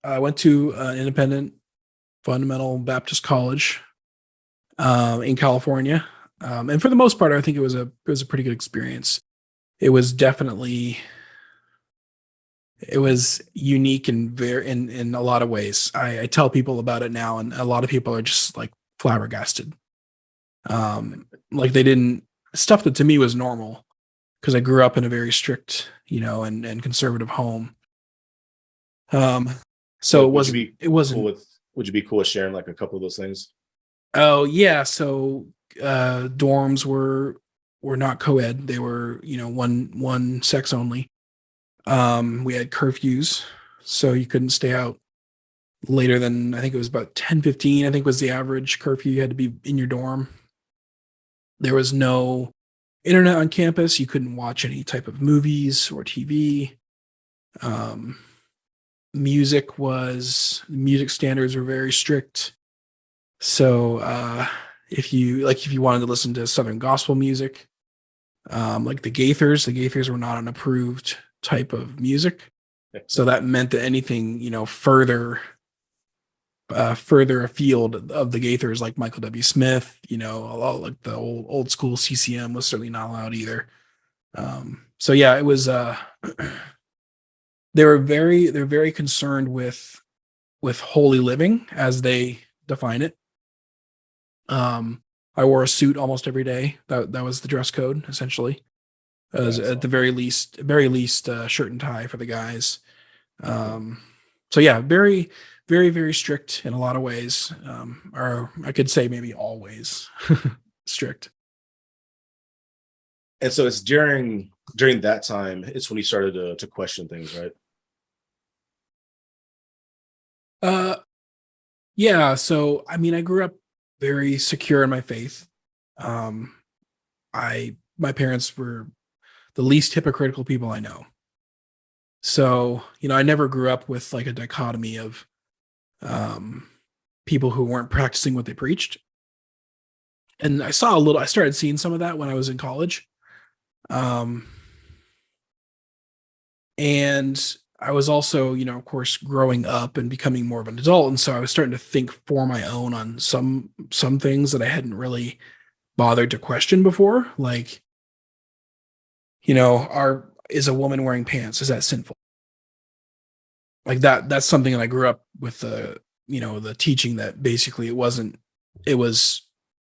I went to an independent fundamental Baptist college in California, and for the most part, I think it was a pretty good experience. It was definitely it was unique and very in a lot of ways. I tell people about it now, and a lot of people are just like flabbergasted. Like they didn't stuff that to me was normal because I grew up in a very strict, and conservative home. Um, so Would would you be it cool wasn't. with would you be cool with sharing like a couple of those things? Oh yeah, so dorms were not co-ed. They were, one sex only. We had curfews, so you couldn't stay out later than I think it was about 10:15. I think was the average curfew. You had to be in your dorm. There was no internet on campus. You couldn't watch any type of movies or TV. Um, music standards were very strict. So if you wanted to listen to Southern gospel music, like the Gaithers were not an approved type of music. So that meant that anything, further afield of the Gaithers, like Michael W. Smith, a lot like the old school CCM was certainly not allowed either. So yeah, it was. They're very concerned with holy living as they define it. Um, I wore a suit almost every day. That was the dress code essentially. As That's at the awesome. very least, shirt and tie for the guys. Um, so yeah, very, very, very strict in a lot of ways. Or I could say maybe always strict. And so it's during that time, it's when you started to question things, right? Uh, yeah. So I mean, I grew up very secure in my faith. Um, my parents were the least hypocritical people I know. So I never grew up with like a dichotomy of um, people who weren't practicing what they preached. And I started seeing some of that when I was in college. Um, and I was also, of course, growing up and becoming more of an adult. And so I was starting to think for my own on some things that I hadn't really bothered to question before. Like, are is a woman wearing pants? Is that sinful? Like that's something that I grew up with the teaching that basically it was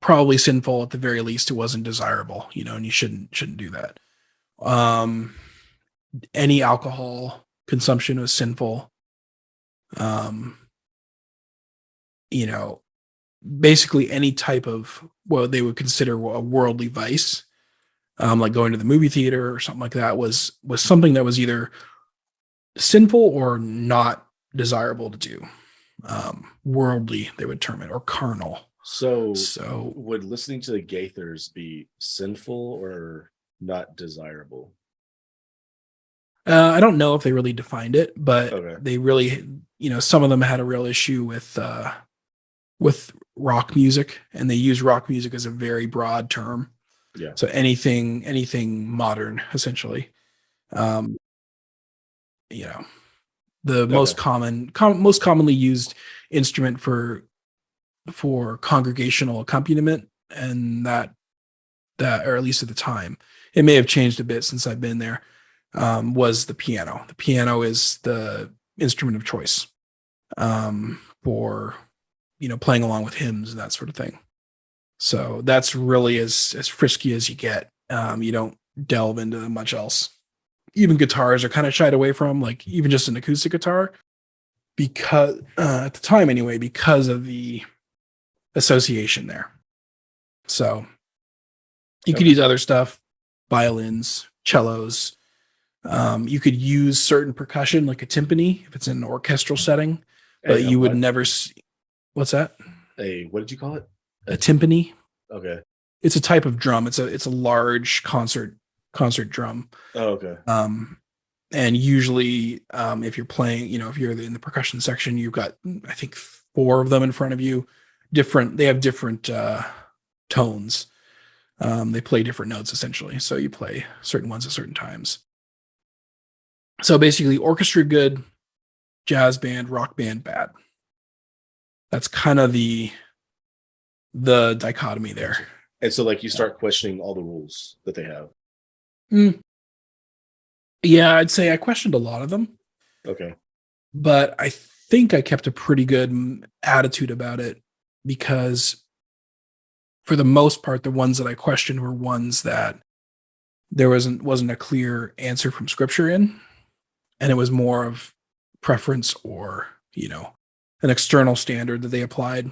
probably sinful at the very least. It wasn't desirable, and you shouldn't do that. Um, any alcohol consumption was sinful. Um, you know, basically any type of what they would consider a worldly vice, like going to the movie theater or something like that, was something that was either sinful or not desirable to do. Worldly, they would term it, or carnal. So So would listening to the Gaithers be sinful or not desirable? I don't know if they really defined it, but Okay. they really, some of them had a real issue with rock music, and they use rock music as a very broad term. Yeah. So anything modern, essentially. Um, you know, the Okay. most commonly used instrument for congregational accompaniment, and that or at least at the time, it may have changed a bit since I've been there. Was the piano. The piano is the instrument of choice for playing along with hymns and that sort of thing. So that's really as frisky as you get. You don't delve into much else. Even guitars are kind of shied away from, like even just an acoustic guitar, because at the time anyway, because of the association there. So you could Okay. use other stuff, violins, cellos. You could use certain percussion, like a timpani, if it's in an orchestral setting, but A you would what? never see. What's that? A what did you call it? A timpani. Okay. It's a type of drum. It's a large concert drum. Oh, okay. And usually, if you're playing, if you're in the percussion section, you've got I think four of them in front of you. They have different tones. They play different notes essentially. So you play certain ones at certain times. So basically, orchestra good, jazz band, rock band, bad. That's kind of the dichotomy there. And so like you start questioning all the rules that they have. Mm. Yeah, I'd say I questioned a lot of them, Okay. but I think I kept a pretty good attitude about it because for the most part, the ones that I questioned were ones that there wasn't a clear answer from scripture in, and it was more of preference or, an external standard that they applied.